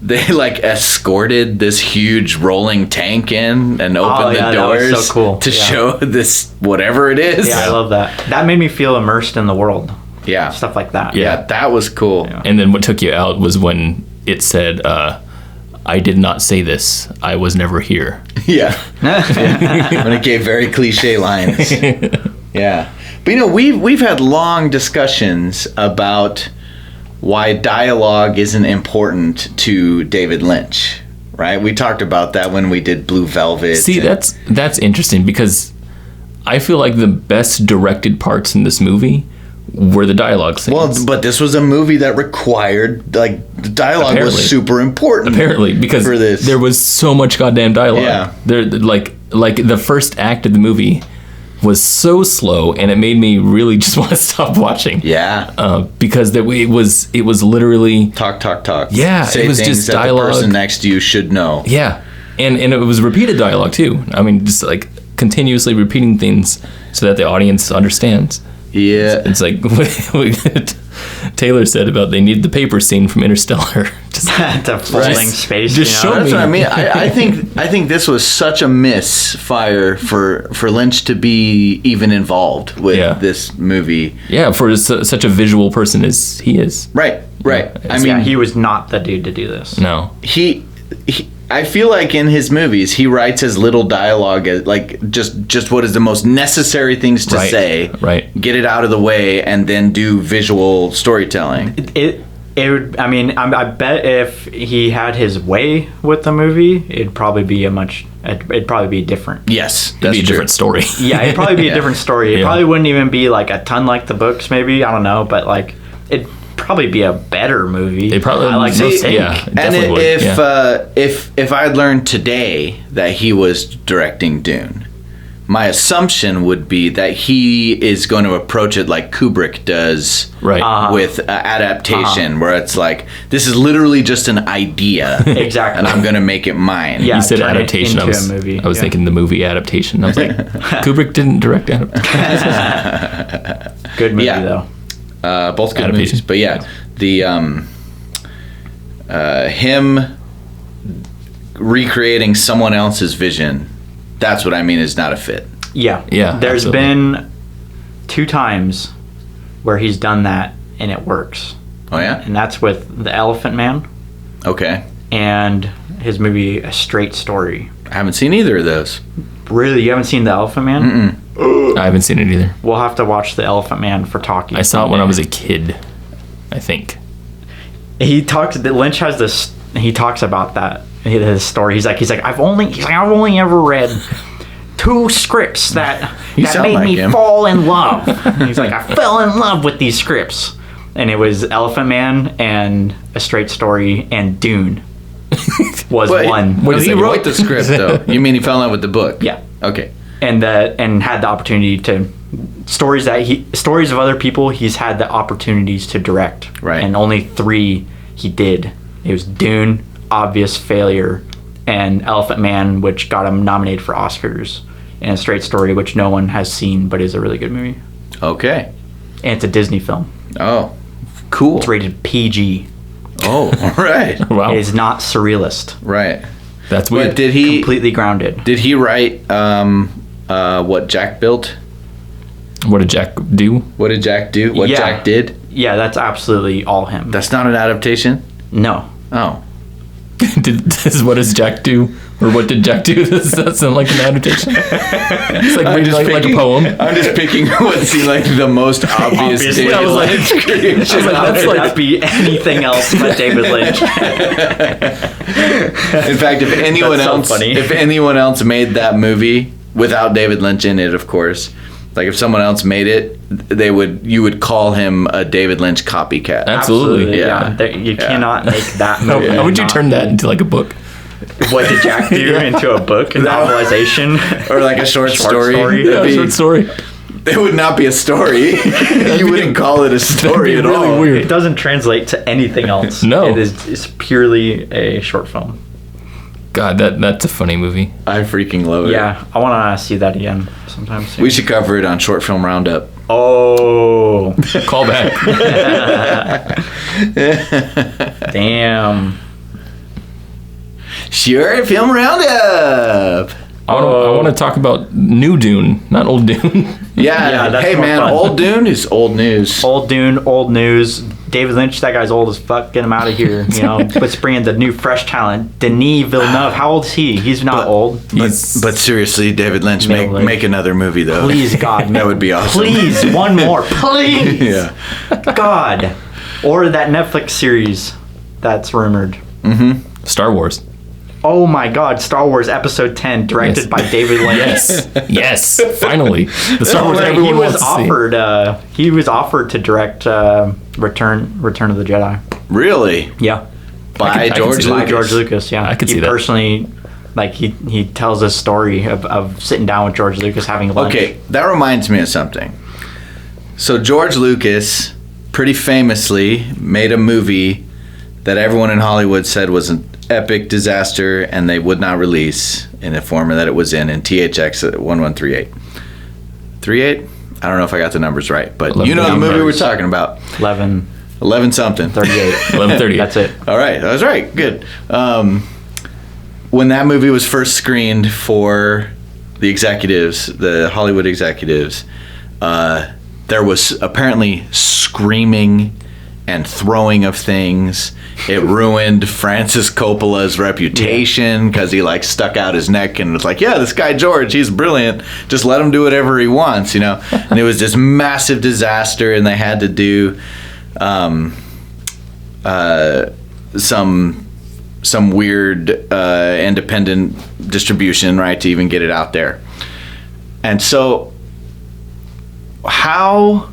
they like escorted this huge rolling tank in and opened yeah, the that was doors so cool. to Yeah. show this whatever it is. Yeah, I love that. That made me feel immersed in the world. Yeah. Stuff like that. Yeah, that was cool. Yeah. And then what took you out was when it said, "I did not say this. I was never here." Yeah. When it gave very cliche lines. Yeah. But we've had long discussions about why dialogue isn't important to David Lynch, right? We talked about that when we did Blue Velvet. See, that's interesting because I feel like the best directed parts in this movie were the dialogue scenes. Well, but this was a movie that required, like, the dialogue Apparently. was super important. Apparently, because for this. there was so much goddamn dialogue. Yeah. There, like the first act of the movie was so slow, and it made me really just want to stop watching. Yeah. Because it was literally Talk. Yeah, Say it was things just that dialogue. the person next to you should know. yeah, and it was repeated dialogue too. I mean, just like continuously repeating things so that the audience understands. Yeah. It's like what Taylor said about they need the paper scene from Interstellar. Just, to folding space. just you know? show That's me. what I mean. I think this was such a misfire for Lynch to be even involved with Yeah. this movie. yeah, for such a visual person as he is. Right. I mean, Yeah, he was not the dude to do this. No. he I feel like in his movies he writes as little dialogue as like just what is the most necessary things to Right, say, right. get it out of the way, and then do visual storytelling. It would. I mean, I bet if he had his way with the movie, it'd probably be different. Yes, It'd that's be a true. different story. Yeah, it'd probably be Yeah. a different story. It Yeah. probably wouldn't even be like a ton like the books. Maybe, I don't know, but like it'd probably be a better movie. It probably I like to most- think. yeah. It And definitely would, if yeah. if I'd learned today that he was directing Dune, my assumption would be that he is going to approach it like Kubrick does, Right. with adaptation, where it's like this is literally just an idea, Exactly. and I'm going to make it mine. Yeah. You said turn it adaptation. I into was, a movie, I was yeah. thinking the movie adaptation. I was like, Kubrick didn't direct adaptation. Good movie Yeah. though. Both good Adaptation. movies, but yeah, the him recreating someone else's vision. That's what I mean is not a fit. Yeah. Yeah, There's absolutely. been 2 times where he's done that and it works, Oh yeah. and that's with The Elephant Man Okay. and his movie A Straight Story. I haven't seen either of those. Really, you haven't seen The Elephant Man? I haven't seen it either. We'll have to watch The Elephant Man for Talkies. I saw it when I was a kid, I think. Lynch has this. He talks about that his story. He's like I've only ever read 2 scripts that sound made like me him. fall in love. And he's like, I fell in love with these scripts, and it was Elephant Man and A Straight Story and Dune was But one. Wait a he second, wrote what? the script though. You mean he fell in love with the book? Yeah. Okay. and had the opportunity to stories of other people he's had the opportunities to direct, Right. and only 3 he did. It was Dune, obvious failure, and Elephant Man, which got him nominated for Oscars, and A Straight Story, which no one has seen but is a really good movie, Okay. and it's a Disney film. Oh, cool. It's rated PG. Oh, all right. Wow. It is not surrealist, Right. That's But weird. did he completely grounded. did he write what Jack built? What did Jack do? What did Jack do? What Yeah. Jack did? Yeah, that's absolutely all him. That's not an adaptation? No. Oh. What does Jack do? Or what did Jack do? Does that sound like an adaptation? It's like reading like a poem. I'm just picking what seemed like the most obvious Obviously. David I was like- Lynch creation. I was like, How that's could like- that be anything else but David Lynch? In fact, if anyone That's so else, funny. if anyone else made that movie without David Lynch in it, of course, like if someone else made it, you would call him a David Lynch copycat. Absolutely. Yeah. You Yeah. cannot make that How, movie. how would you not- turn that into like a book? What did Jack do into a book? A novelization? Or like a short story. story. It'd Yeah, be- short story. It would not be a story. You wouldn't call it a story at That'd be really all. weird. It doesn't translate to anything else. No. It's purely a short film. God, that's a funny movie. I freaking love it. Yeah, I want to see that again sometime soon. We should cover it on Short Film Roundup. Oh, Call back. damn. Short Film Roundup. I want to talk about new Dune, not old Dune. Yeah, that's hey more man, fun. old Dune is old news. Old Dune, old news. David Lynch, that guy's old as fuck. Get him out of here. You know, let's bring in the new fresh talent. Denis Villeneuve. How old is he? He's not old. But seriously, David Lynch, Middle-aged. make another movie though. Please, God, That would be awesome. Please, one more. Please. Yeah. God. Or that Netflix series that's rumored. Star Wars. Oh my God! Star Wars Episode 10, directed Yes. by David Lynch. Yes. Finally, the Star Wars Like, everyone wants to see. He was offered to direct Return of the Jedi. Really? Yeah, By I can George see that. by Lucas. George Lucas. Yeah, I could he see that. personally, like he tells a story of sitting down with George Lucas having lunch. Okay, that reminds me of something. So George Lucas pretty famously made a movie that everyone in Hollywood said was an epic disaster and they would not release in the form that it was in THX 1138. 38? I don't know if I got the numbers right, but you know the movie we're talking about. 11, 11 something. 38. 11:30. That's it. All right, that was right. Good. When that movie was first screened for the executives, the Hollywood executives, there was apparently screaming and throwing of things. It ruined Francis Coppola's reputation because he like stuck out his neck and was like, yeah, this guy George, he's brilliant. Just let him do whatever he wants, you know. And it was this massive disaster, and they had to do some weird independent distribution, right, to even get it out there. And so how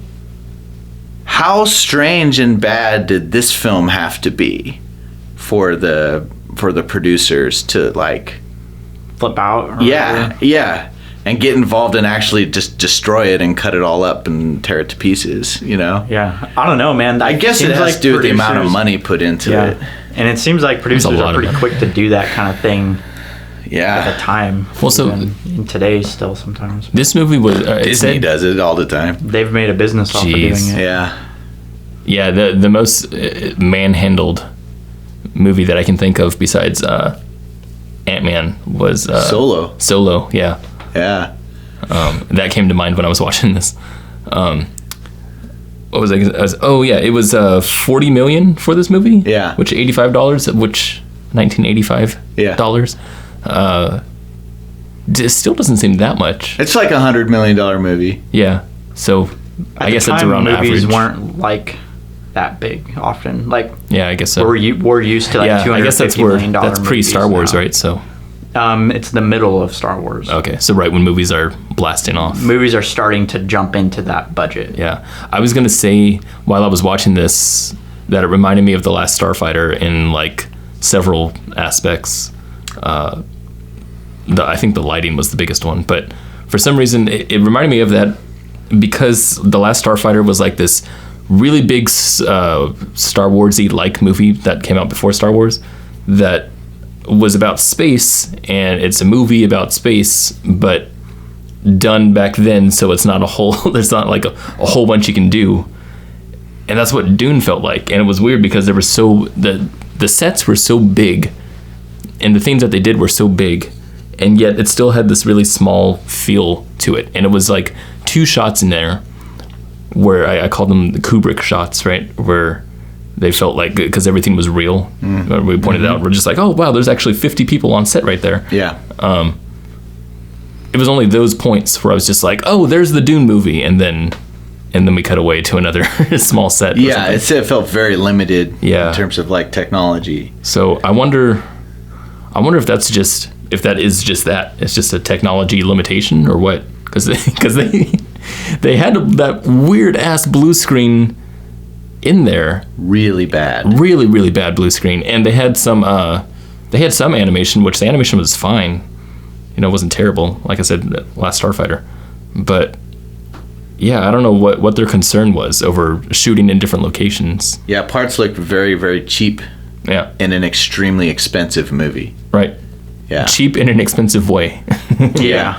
strange and bad did this film have to be for the producers to like Flip out. Or yeah and get involved and actually just destroy it and cut it all up and tear it to pieces, you know? Yeah. I don't know, man. I guess it has to do with the amount of money put into it. And it seems like producers lot are of pretty money. quick to do that kind of thing at the Yeah. time. Well, so- even in today still sometimes. This movie was it Disney said- does it all the time. They've made a business off of doing Jeez. it. Yeah. Yeah, the most manhandled movie that I can think of besides Ant-Man was Solo. Solo, yeah. Yeah. That came to mind when I was watching this. What was I? It was 40 million for this movie. Yeah. Which $85, which 1985 Yeah. dollars. It still doesn't seem that much. It's like $100 million movie. Yeah. So At I the guess that's time, around movies average. weren't like that big often. Like Yeah, I guess so. we're used to like yeah, I guess that's $250 where million that's pre Star movies Wars, now. right? So It's the middle of Star Wars. okay, so right when movies are blasting off. Movies are starting to jump into that budget. Yeah, I was gonna say while I was watching this that it reminded me of The Last Starfighter in like several aspects. I think the lighting was the biggest one, but for some reason it reminded me of that because The Last Starfighter was like this really big Star Wars-y like movie that came out before Star Wars that was about space, and it's a movie about space, but done back then, so it's not a whole there's not like a whole bunch you can do. And that's what Dune felt like. And it was weird because there were the sets were so big and the things that they did were so big, and yet it still had this really small feel to it. And it was like two shots in there where I call them the Kubrick shots, right? Where they felt like, because everything was real. We pointed out, we're just like, oh wow, there's actually 50 people on set right there. Yeah. It was only those points where I was just like, oh, there's the Dune movie, and then we cut away to another small set. or Yeah, something. it felt very limited Yeah. in terms of like technology. So I wonder if that is just that. It's just a technology limitation or what? Because they had that weird ass blue screen in there, Really bad. really really bad blue screen, and they had some animation, which the animation was fine. You know, it wasn't terrible. Like I said, Last Starfighter, but yeah, I don't know what their concern was over shooting in different locations. Yeah, parts looked very, very cheap Yeah, in an extremely expensive movie. right. Yeah. Cheap in an expensive way. Yeah.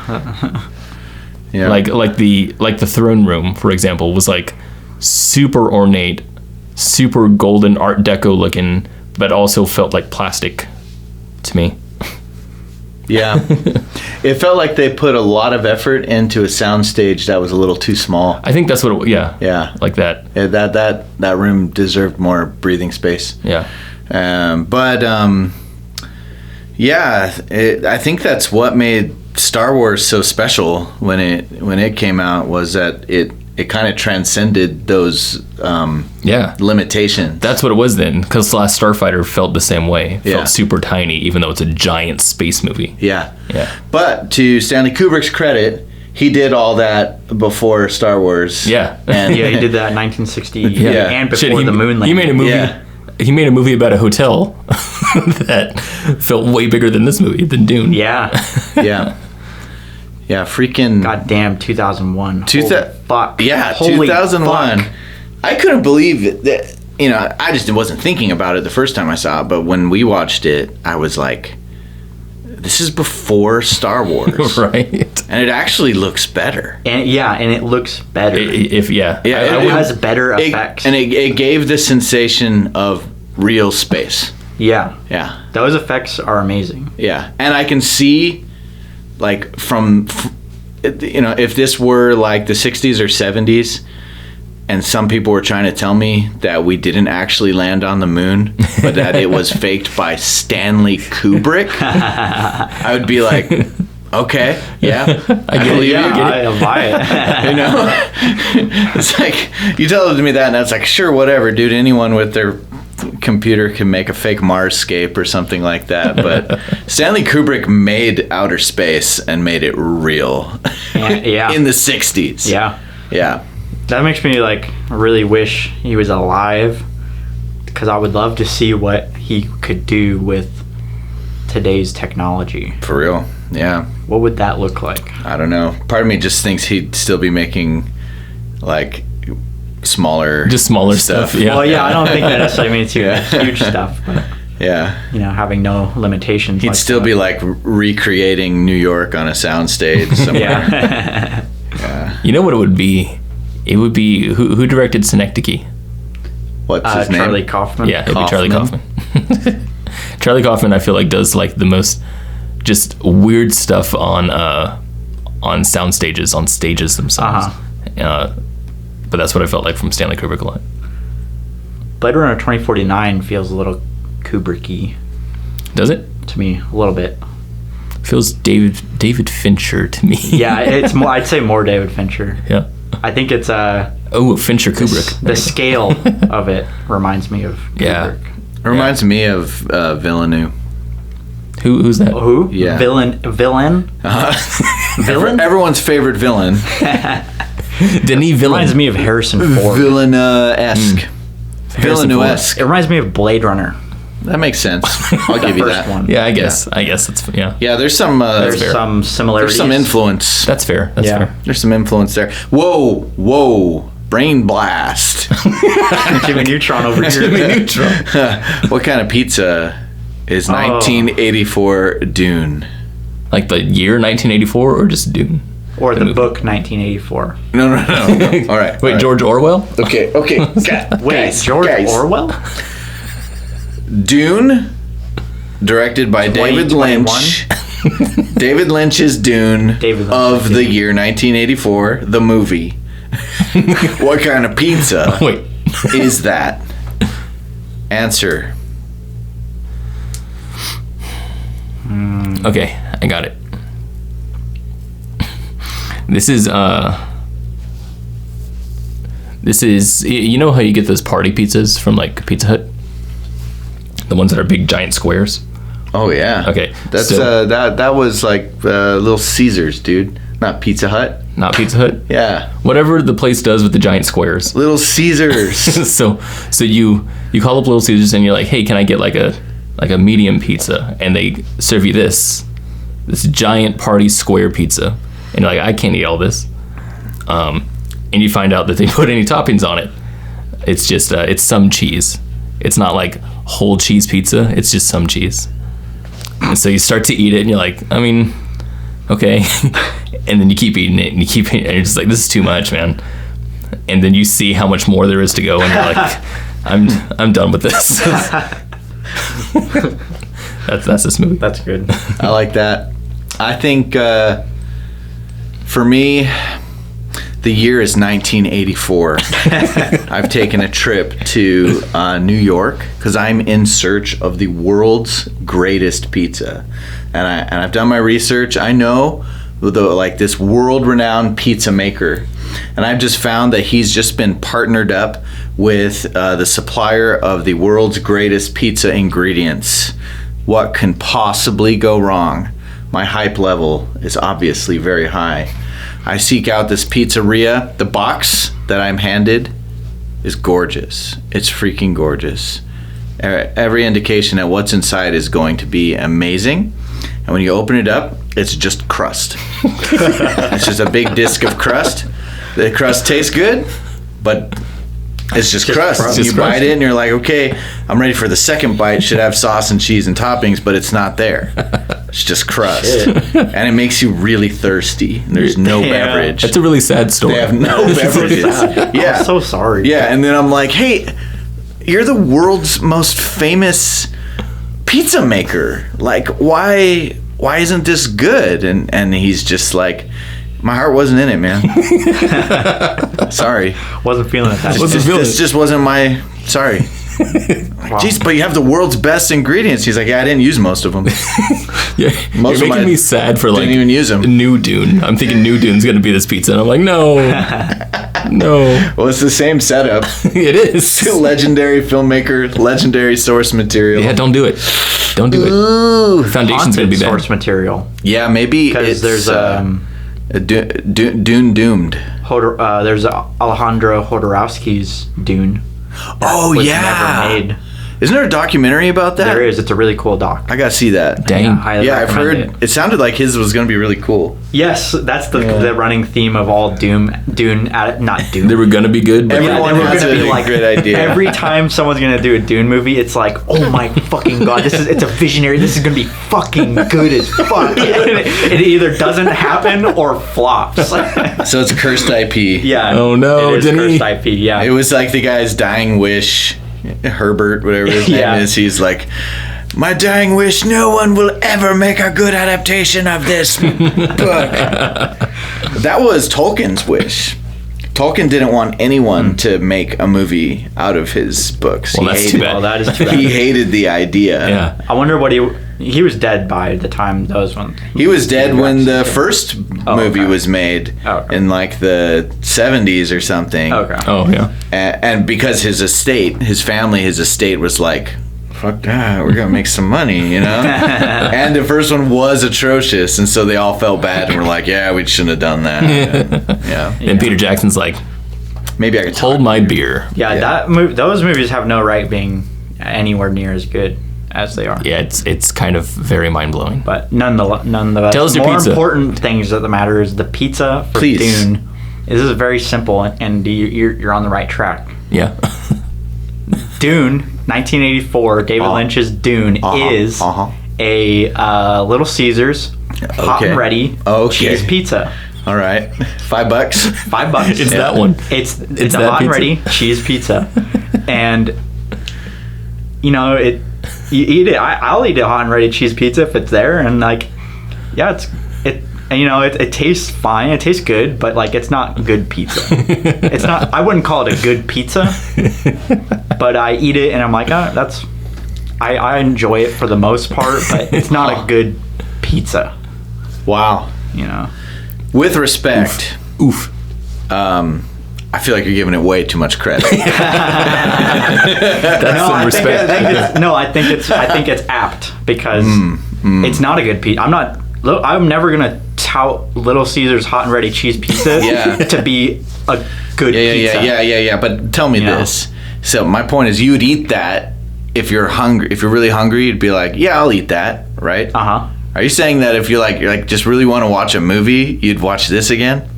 Yeah. like the throne room, for example, was like super ornate, super golden Art Deco looking, but also felt like plastic to me. Yeah. It felt like they put a lot of effort into a soundstage that was a little too small. I think that's what yeah. Yeah. Like that. Yeah, that room deserved more breathing space. Yeah. I think that's what made Star Wars so special when it came out, was that it it kind of transcended those Yeah. limitations. That's what it was then, because Last Starfighter felt the same way. It Yeah. felt super tiny, even though it's a giant space movie. Yeah. Yeah. But to Stanley Kubrick's credit, he did all that before Star Wars. Yeah. And Yeah, he did that in 1960 Yeah. and before Shit, the moon landing. He made a movie. Yeah. He made a movie about a hotel that felt way bigger than this movie, than Dune. Yeah. yeah. Yeah, freaking God damn, 2001. Two Holy thou- fuck. Yeah, Holy 2001. fuck. I couldn't believe it that, you know, I just wasn't thinking about it the first time I saw it, but when we watched it, I was like, this is before Star Wars. Right. And it actually looks better. And it looks better. If yeah. Yeah, it it has better effects. It gave the sensation of real space. Yeah. Yeah. Those effects are amazing. Yeah. And I can see, like, you know, if this were like the 60s or 70s, and some people were trying to tell me that we didn't actually land on the moon, but that it was faked by Stanley Kubrick, I would be like, okay, yeah, I believe Yeah, you. I buy it. You know, it's like you tell me that, and it's like, sure, whatever, dude. Anyone with their computer can make a fake Marscape or something like that. But Stanley Kubrick made outer space and made it real. Yeah. In the 60s. Yeah. Yeah. That makes me like really wish he was alive, because I would love to see what he could do with today's technology. For real. Yeah. What would that look like? I don't know. Part of me just thinks he'd still be making like smaller stuff. Yeah. Well, yeah, I don't think that necessarily means huge stuff, but Yeah. you know, having no limitations. He'd like still that. be like recreating New York on a soundstage somewhere. Yeah. You know what it would be? It would be who directed Synecdoche? What's his name? Charlie Kaufman. Yeah, it'd be Charlie Kaufman. Kaufman. Charlie Kaufman, I feel like, does like the most just weird stuff on sound stages, on stages themselves. But that's what I felt like from Stanley Kubrick a lot. Blade Runner 2049 feels a little Kubrick-y Does it? to me, a little bit. Feels David Fincher to me. Yeah, it's more. I'd say more David Fincher. Yeah. I think it's Oh, Fincher Kubrick. the scale of it reminds me of Kubrick. Yeah. It reminds me of Villeneuve. Who's that? Who? Yeah. Villain? Villain? Everyone's favorite villain. Denis Villeneuve. Reminds me of Harrison Ford. Villeneuve-esque. Harrison Villeneuve-esque. It reminds me of Blade Runner. That makes sense. I'll give you First that. one. Yeah, I guess it's yeah. Yeah, there's some There's fair. some similarities. there's some influence. That's fair. That's Yeah. fair. There's some influence there. Whoa, brain blast. Jimmy Neutron over here. What kind of pizza is 1984 Dune? Like the year 1984 or just Dune? Or the movie. book 1984. No. All right. Wait, George Orwell? Okay. Wait, George Orwell? Dune, directed by David 2021? Lynch. David Lynch's Dune David Lynch, of the year 1984, the movie. What kind of pizza Wait. is that? Answer. Okay, I got it. This is you know how you get those party pizzas from like Pizza Hut? The ones that are big giant squares? Oh yeah. Okay, That's so- that was like Little Caesars, dude. Not Pizza Hut. Not Pizza Hut? Yeah. Whatever the place does with the giant squares. Little Caesars. so you call up Little Caesars and you're like, hey, can I get like a medium pizza? And they serve you this giant party square pizza. And you're like, I can't eat all this. And you find out that they put any toppings on it. It's just it's some cheese. It's not like whole cheese pizza. It's just some cheese. And so you start to eat it and you're like, I mean, okay. And then you keep eating it and you keep eating it and you're just like, this is too much, man. And then you see how much more there is to go and you're like, I'm done with this. That's this movie. That's good. I like that. I think for me, the year is 1984. I've taken a trip to New York because I'm in search of the world's greatest pizza, and I've done my research. I know like this world-renowned pizza maker, and I've just found that he's just been partnered up with the supplier of the world's greatest pizza ingredients. What can possibly go wrong? My hype level is obviously very high. I seek out this pizzeria. The box that I'm handed is gorgeous. It's freaking gorgeous. Every indication that what's inside is going to be amazing. And when you open it up, it's just crust. It's just a big disc of crust. The crust tastes good, but it's just crust. You bite it and you're like, okay, I'm ready for the second bite. Should have sauce and cheese and toppings, but it's not there. It's just crust. And it makes you really thirsty. There's no beverage. That's a really sad story. They have no beverages. Yeah. I'm so sorry. Yeah, and then I'm like, hey, you're the world's most famous pizza maker. Like, why isn't this good? And he's just like, my heart wasn't in it, man. Sorry. Wasn't feeling it. This just wasn't my... Sorry. Jeez, but you have the world's best ingredients. He's like, yeah, I didn't use most of them. Yeah, Most you're of making me sad for like didn't even use them. New Dune. I'm thinking New Dune's gonna be this pizza, and I'm like, no, no. Well, it's the same setup. It is. Legendary filmmaker, legendary source material. Yeah, don't do it. Don't do it. Ooh. Foundation's gonna be bad. source material. Yeah, maybe Because it's there's Dune doomed. There's Alejandro Jodorowsky's Dune. Oh was yeah. Never made. Isn't there a documentary about that? There is. It's a really cool doc. I gotta see that. Dang. Yeah, highly Yeah, I've recommend heard. It sounded like his was gonna be really cool. Yes, that's the running theme of all Dune. Not Dune. They were gonna be good, but Everyone they were has gonna a be like great idea. Every time someone's gonna do a Dune movie, it's like, oh my fucking god, it's a visionary. This is gonna be fucking good as fuck. It either doesn't happen or flops. So it's cursed IP. Yeah. Oh, no, it is Denis. cursed IP. Yeah. It was like the guy's dying wish, Herbert, whatever his Yeah. name is. He's like, my dying wish, no one will ever make a good adaptation of this book. That was Tolkien's wish. Tolkien didn't want anyone to make a movie out of his books. Well, that's too bad. Well, that is too bad. He hated the idea. yeah. I wonder what he was dead by the time those ones. He was dead when the first movie okay. was made Okay. in like the 70s or something. Okay. Oh yeah. And because his estate was like, fuck that, we're gonna make some money, you know? And the first one was atrocious, and so they all felt bad and were like, yeah, we shouldn't have done that. Yeah. And Peter Jackson's like, Maybe I could hold my beer. Yeah, those movies have no right being anywhere near as good as they are. Yeah, it's kind of very mind blowing. But nonetheless, Tell us your more pizza. important things that matter is the pizza for Please. Dune. This is very simple, and you're on the right track. Yeah. Dune, 1984, David Lynch's Dune is a Little Caesars hot Okay. and ready cheese pizza. All right. $5. $5. It's that one. It's It's a that hot and pizza. ready cheese pizza, and you eat it. I'll eat a hot and ready cheese pizza if it's there, and like, yeah, it tastes fine. It tastes good, but like, it's not good pizza. It's not. I wouldn't call it a good pizza, but I eat it and I'm like, I enjoy it for the most part, but it's not a good pizza. Wow. You know. With respect, Oof. I feel like you're giving it way too much credit. That's some respect. I think it's apt because it's not a good pizza. I'm never gonna tout Little Caesars hot and ready cheese pizza to be a good pizza. Yeah. But tell me You know? this. So my point is, you'd eat that if you're hungry. If you're really hungry, you'd be like, yeah, I'll eat that, right? Uh huh. Are you saying that if you're like just really want to watch a movie, you'd watch this again?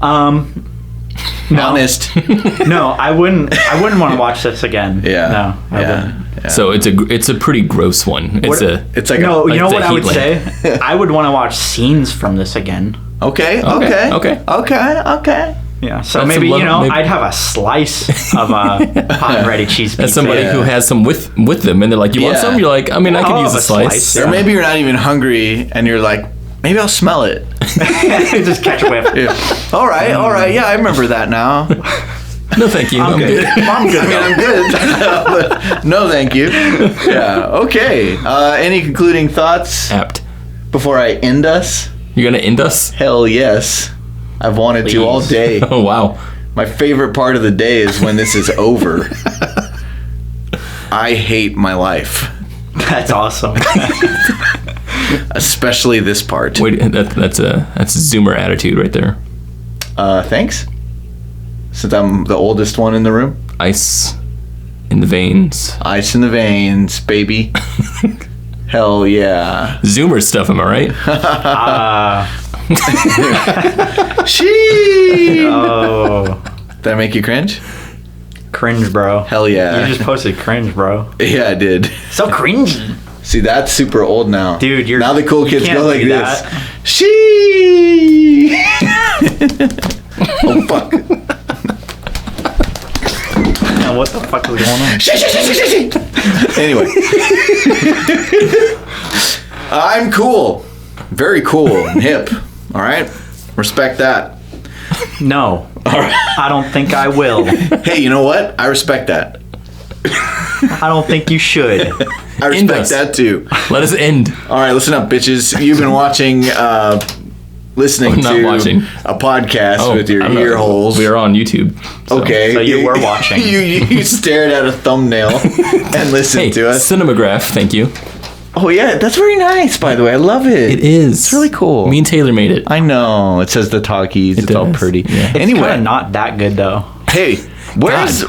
No. Honest. No, I wouldn't want to watch this again. Yeah. No, I wouldn't. Yeah. So it's a pretty gross one. It's like No, you know it's a what I would heat say? I would want to watch scenes from this again. Okay. Yeah. So That's maybe, maybe- I'd have a slice of hot and ready cheese pizza. As somebody Yeah. who has some with them, and they're like, "You want Yeah. some?" You're like, "I mean, I I'll could use have a a slice." slice. Or maybe you're not even hungry and you're like, maybe I'll smell it. Just catch a whiff. Yeah. All right. Yeah, I remember that now. No, thank you. I'm good. I'm good. I mean, I'm good. But no, thank you. Yeah. Okay. Any concluding thoughts Apt. before I end us? You're gonna end us? Hell yes. I've wanted to all day. Oh wow. My favorite part of the day is when this is over. I hate my life. That's awesome. Especially this part. Wait, that's a Zoomer attitude right there. Thanks. Since I'm the oldest one in the room. Ice in the veins. Ice in the veins, baby. Hell yeah. Zoomer stuff, am I right? Shee! Oh, Did that make you cringe? cringe, bro. Hell yeah. You just posted cringe, bro. Yeah, I did. So cringy. See, that's super old now. Dude, now the cool kids can't go like do this. that. Shee! Oh, fuck. Now, what the fuck is going on? Anyway. I'm cool. Very cool and hip. All right? Respect that. No. All right. I don't think I will. Hey, you know what? I respect that. I don't think you should. I End respect us. that too. Let us end. All right, listen up, bitches. You've been listening Not to watching. a podcast with your I'm ear not- holes. We are on YouTube. So. Okay. So you were watching. You stared at a thumbnail and listened Hey, to us. Cinematograph, thank you. Oh, yeah. That's very nice, by the way. I love it. It is. It's really cool. Me and Taylor made it. I know. It says the Talkies. It's all does. pretty. Yeah. It's Anyway, kinda not that good, though. hey, where's...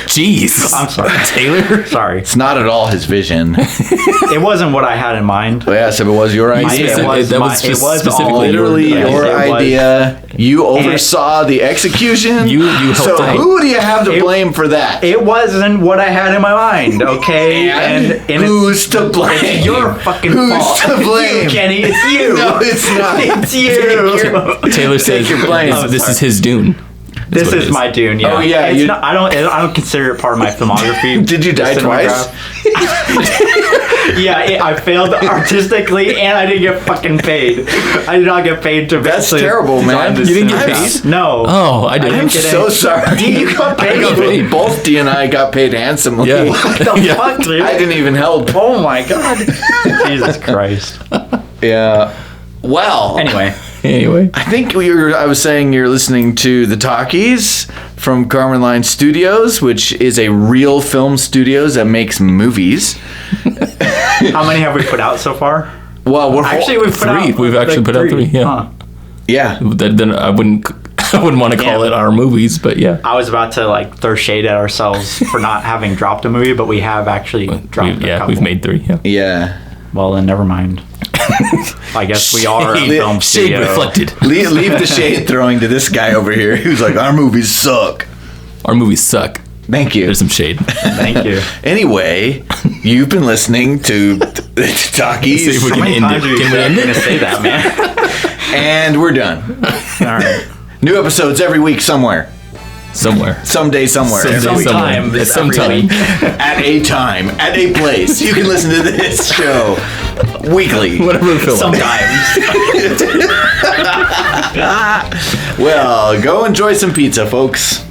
Jeez. I'm sorry. Taylor? Sorry. It's not at all his vision. It wasn't what I had in mind. Oh, yes, if it was your idea. said- that was specifically all- Literally your your It was- idea. You oversaw the execution. You helped So out. who do you have to It- blame for that? It wasn't what I had in my mind, okay? And who's to blame? It's your fucking Who's fault. to blame? You, Kenny. It's you. No, it's not. It's you. Taylor says your blame. this is his Dune. This what it is is. my Dune. Yeah. Oh, yeah, It's you- not, I don't consider it part of my filmography. Did you die the twice? cinematograph. Yeah, I failed artistically, and I didn't get fucking paid. I did not get paid to. That's to terrible, design man. this You didn't get cinematograph. paid? No. Oh, I didn't. I'm get so it. sorry. You got paid. I got paid. Both D and I got paid handsomely. Yeah. What the Yeah. fuck, dude? I didn't even help. Oh my god. Jesus Christ. Yeah. Well. Anyway. I think I was saying you're listening to the Talkies from Karman Line Studios, which is a real film studios that makes movies. How many have we put out so far? Well, we're Actually, we've put Three. out. We've actually put out three, yeah. Huh. yeah. Then I wouldn't want to call Yeah. it our movies, but yeah. I was about to throw shade at ourselves for not having dropped a movie, but we have actually dropped a couple. We've made three. Yeah. Yeah. Well, then never mind. I guess we are a film Shade studio. reflected. Leave the shade throwing to this guy over here who's like, our movies suck. Our movies suck. Thank you. There's some shade. Thank you. Anyway, you've been listening to the See Talkies, if we How can many end times it. are you Can we end going to it? say that, man? and we're done. All right. New episodes every week somewhere. Someday, Someday, somewhere. Someday, Every week. Sometime. somewhere. At some time. At a time, at a place. You can listen to this show weekly. Whatever we feel like. Sometimes. Well, go enjoy some pizza, folks.